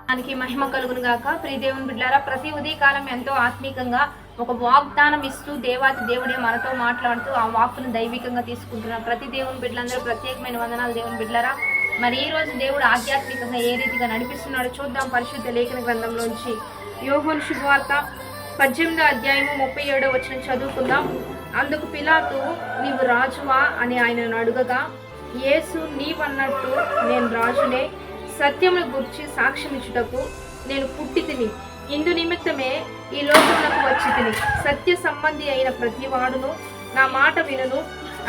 దానికి మహిమ కలుగును గాక. ప్రియ దేవుని బిడ్డలారా, ప్రతి ఉదయకాలం ఎంతో ఆత్మీకంగా ఒక వాగ్దానం ఇస్తూ దేవాతి దేవుడే మనతో మాట్లాడుతూ ఆ వాక్కును దైవికంగా తీసుకుంటున్నారు. ప్రతి దేవుని బిడ్డలందరూ ప్రత్యేకమైన వందనాలు దేవుని బిడ్డలారా. మరి ఈ రోజు దేవుడు ఆధ్యాత్మికంగా ఏ రీతిగా నడిపిస్తున్నాడో చూద్దాం. పరిశుద్ధ లేఖన గ్రంథంలోంచి యోహాను శుభవార్త 18వ అధ్యాయము 37వ వచనం చదువుకుందాం. అందుకు పిలాతు, నీవు రాజువా అని ఆయనను అడుగగా, యేసు, నీవన్నట్టు నేను రాజునే, సత్యమును గురించి సాక్ష్యం ఇచ్చుటకు నేను పుట్టి తిని, ఇందు నిమిత్తమే ఈ లోకమునకు వచ్చి తిని, సత్య సంబంధి అయిన ప్రతి వాడును నా మాట వినును.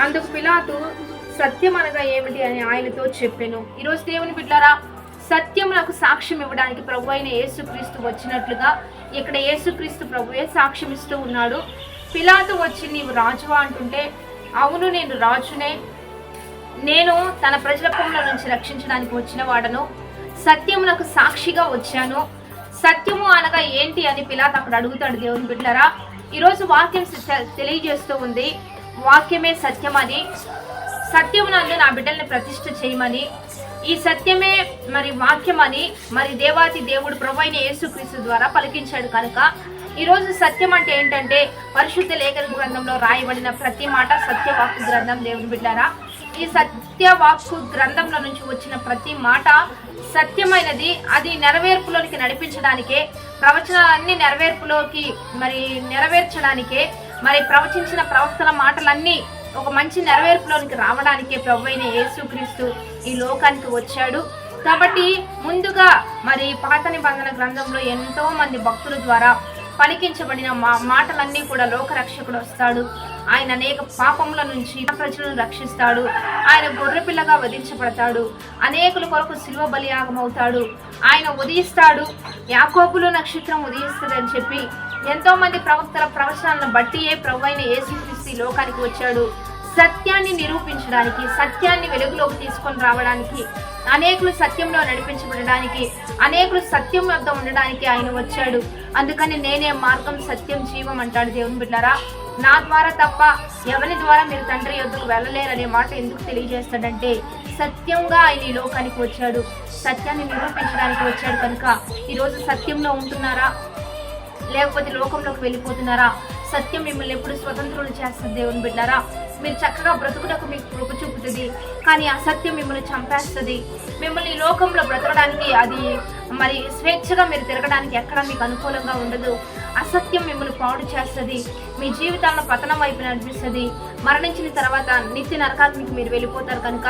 అందుకు పిలాతు, సత్యం అనగా ఏమిటి అని ఆయనతో చెప్పాను. ఈరోజు దేవుని బిడ్డలారా, సత్యమునకు సాక్ష్యం ఇవ్వడానికి ప్రభు అయిన యేసుక్రీస్తు వచ్చినట్లుగా ఇక్కడ యేసుక్రీస్తు ప్రభువే సాక్ష్యం ఇస్తూ ఉన్నాడు. పిలాతు వచ్చి నీవు రాజువా అంటుంటే, అవును నేను రాజునే, నేను తన ప్రజల పనుల నుంచి రక్షించడానికి వచ్చిన వాడను, సత్యమునకు సాక్షిగా వచ్చాను. సత్యము అనగా ఏంటి అని పిలాతు అక్కడ అడుగుతాడు. దేవుని బిడ్డలారా, ఈరోజు వాక్యం తెలియజేస్తూ ఉంది, వాక్యమే సత్యమని, సత్యమునందు నా బిడ్డల్ని ప్రతిష్ఠ చేయమని, ఈ సత్యమే మరి వాక్యమని మరి దేవాతి దేవుడు ప్రభు అయిన యేసుక్రీస్తు ద్వారా పలికించాడు. కనుక ఈరోజు సత్యం అంటే ఏంటంటే పరిశుద్ధ లేఖన గ్రంథంలో రాయబడిన ప్రతి మాట సత్యవాక్కు గ్రంథం. దేవుని బిడ్డలారా, ఈ సత్యవాక్కు గ్రంథంలో నుంచి వచ్చిన ప్రతి మాట సత్యమైనది. అది నెరవేర్పులోనికి నడిపించడానికే, ప్రవచనాలన్నీ నెరవేర్పులోకి మరి నెరవేర్చడానికే, మరి ప్రవచించిన ప్రవక్తల మాటలన్నీ ఒక మంచి నెరవేర్పులోనికి రావడానికే ప్రభు అయిన యేసుక్రీస్తు ఈ లోకానికి వచ్చాడు. కాబట్టి ముందుగా మరి పాత నిబంధన గ్రంథంలో ఎంతో మంది భక్తుల ద్వారా పలికించబడిన మాటలన్నీ కూడా లోకరక్షకుడు వస్తాడు. ఆయన అనేక పాపముల నుంచి ప్రజలను రక్షిస్తాడు. ఆయన గొర్రెపిల్లగా వధించబడతాడు. అనేకుల కొరకు శిలువ బలియాగమవుతాడు. ఆయన ఉదయిస్తాడు. యాకోబులో నక్షత్రం ఉదయిస్తుందని చెప్పి ఎంతో మంది ప్రవక్తల ప్రవచనాలను బట్టియే ప్రభు అయిన యేసుక్రీస్తు లోకానికి వచ్చాడు. సత్యాన్ని నిరూపించడానికి, సత్యాన్ని వెలుగులోకి తీసుకొని రావడానికి, అనేకులు సత్యంలో నడిపించబడడానికి, అనేకులు సత్యం వద్ద ఉండడానికి ఆయన వచ్చాడు. అందుకని నేనే మార్గం, సత్యం, జీవం అంటాడు. దేవుని బిడ్డలారా, నా ద్వారా తప్ప ఎవరి ద్వారా మీరు తండ్రి యొద్దకు వెళ్ళలేరనే మాట ఎందుకు తెలియజేస్తాడంటే సత్యంగా ఆయన ఈ లోకానికి వచ్చాడు, సత్యాన్ని నిరూపించడానికి వచ్చాడు. కనుక ఈరోజు సత్యంలో ఉంటున్నారా, లేకపోతే లోకంలోకి వెళ్ళిపోతున్నారా? సత్యం మిమ్మల్ని ఎప్పుడు స్వతంత్రులు చేస్తుంది. దేవుని బిడ్డారా, మీరు చక్కగా బ్రతుకుటకు మీకు కృప చూపుతుంది, కానీ అసత్యం మిమ్మల్ని చంపేస్తుంది. మిమ్మల్ని లోకంలో బ్రతకడానికి, అది మరి స్వేచ్ఛగా మీరు తిరగడానికి ఎక్కడ మీకు అనుకూలంగా ఉండదు. అసత్యం మిమ్మల్ని పాడు చేస్తుంది, మీ జీవితాలను పతనం వైపు నడిపిస్తుంది. మరణించిన తర్వాత నిత్య నరకానికి మీరు వెళ్ళిపోతారు. కనుక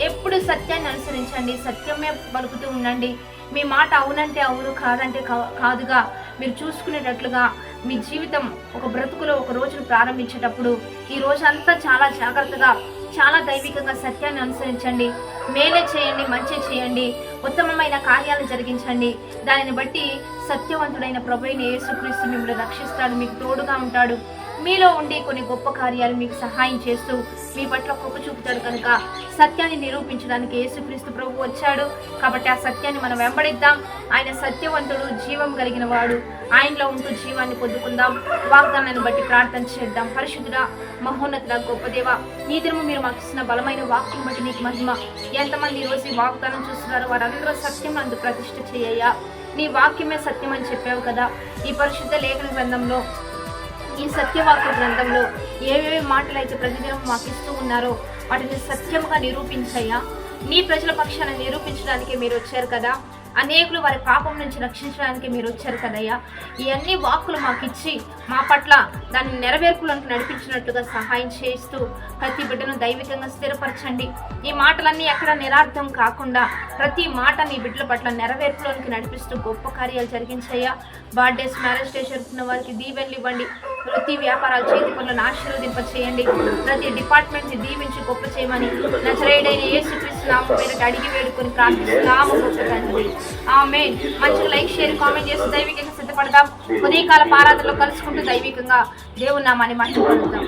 ఎప్పుడు సత్యాన్ని అనుసరించండి, సత్యమే పలుకుతూ ఉండండి. మీ మాట అవునంటే అవును, కాదంటే కాదుగా మీరు చూసుకునేటట్లుగా మీ జీవితం ఒక బ్రతుకులో ఒక రోజును ప్రారంభించేటప్పుడు ఈ రోజంతా చాలా జాగ్రత్తగా, చాలా దైవికంగా సత్యాన్ని అనుసరించండి. మేలే చేయండి, మంచి చేయండి, ఉత్తమమైన కార్యాలను జరిగించండి. దానిని బట్టి సత్యవంతుడైన ప్రభు అయిన యేసుక్రీస్తు మిమ్మల్ని రక్షిస్తాడు, మీకు తోడుగా ఉంటాడు. మీలో ఉండి కొన్ని గొప్ప కార్యాలు మీకు సహాయం చేస్తూ మీ పట్ల కృప చూపుతాడు. కనుక సత్యాన్ని నిరూపించడానికి యేసుక్రీస్తు ప్రభు వచ్చాడు. కాబట్టి ఆ సత్యాన్ని మనం వెంబడిద్దాం. ఆయన సత్యవంతుడు, జీవం కలిగిన వాడు. ఆయనలో ఉంటూ జీవాన్ని పొందుకుందాం. వాగ్దానాన్ని బట్టి ప్రార్థన చేద్దాం. పరిశుద్ధుడా, మహోన్నతుడా, గొప్ప దేవ, ఈ దినము మీరు మాకు ఇచ్చిన బలమైన వాక్యం బట్టి నీకు మహిమ. ఎంతమంది ఈరోజు ఈ వాగ్దానం చూస్తున్నారో వారందరూ సత్యం అందు ప్రతిష్ఠ చేయ్యా. నీ వాక్యమే సత్యం అని చెప్పావు కదా. ఈ పరిశుద్ధ లేఖన గ్రంథంలో, ఈ సత్యవాక్య గ్రంథంలో ఏవేవి మాటలు అయితే ప్రతిదినం మాకు ఇస్తూ ఉన్నారో వాటిని సత్యముగా నిరూపించయ్యా. నీ ప్రజల పక్షాన నిరూపించడానికి మీరు వచ్చారు కదా. అనేకులు వారి పాపం నుంచి రక్షించడానికి మీరు వచ్చారు కదయ్యా. ఇవన్నీ వాక్కులు మాకు ఇచ్చి మా పట్ల దాన్ని నెరవేర్పులను నడిపించినట్లుగా సహాయం చేస్తూ ప్రతి బిడ్డను దైవికంగా స్థిరపరచండి. ఈ మాటలన్నీ ఎక్కడ నిరార్థం కాకుండా ప్రతి మాట నీ బిడ్డల పట్ల నెరవేర్పులోనికి నడిపిస్తూ గొప్ప కార్యాలు జరిగించయ్యా. బర్త్డేస్, మ్యారేజ్ డే జరుపుకున్న వారికి దీవెనలు ఇవ్వండి. వృత్తి వ్యాపారాలు, చేతి పనులను ఆశీర్వదింప చేయండి. ప్రతి డిపార్ట్మెంట్ని దీవించి గొప్ప చేయమని నజరేయుడైన యేసుక్రీస్తు నామమున పేరిట అడిగి వేడుకొని ప్రార్థిస్తున్నాము గొప్ప తండ్రి. ఆమేన్. మంచిగా లైక్, షేర్, కామెంట్ చేసి దైవికంగా సిద్ధపడదాం. ఉదయకాల ఆరాధనలో కలుసుకుంటూ దైవికంగా దేవుని నామాన్ని మహిమపరుద్దాం.